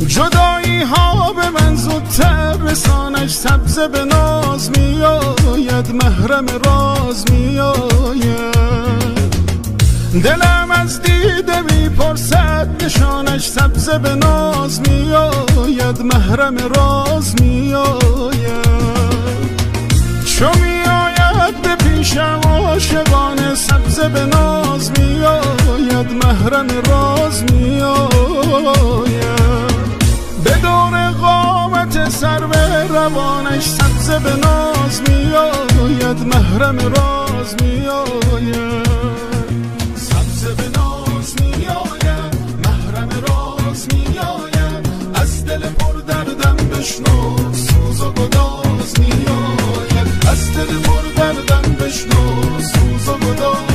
جدایی ها به من زودتر رسانش، سبزه به ناز میآید، محرم راز میآید. دلم از دیده میپرسد نشانش، سبزه به ناز میآید، محرم راز میآید. چو میآید به پیشم عاشقانه، سبزه به ناز میآید، محرم راز میآید. به دور قامت سرو روانش، سبزه به ناز میآید، محرم راز میآید. سبزه به ناز میآید، محرم راز میآید. از دل پر دردم بشنو سوز و گداز میآید. از دل پر دردم بشنو سوز و گداز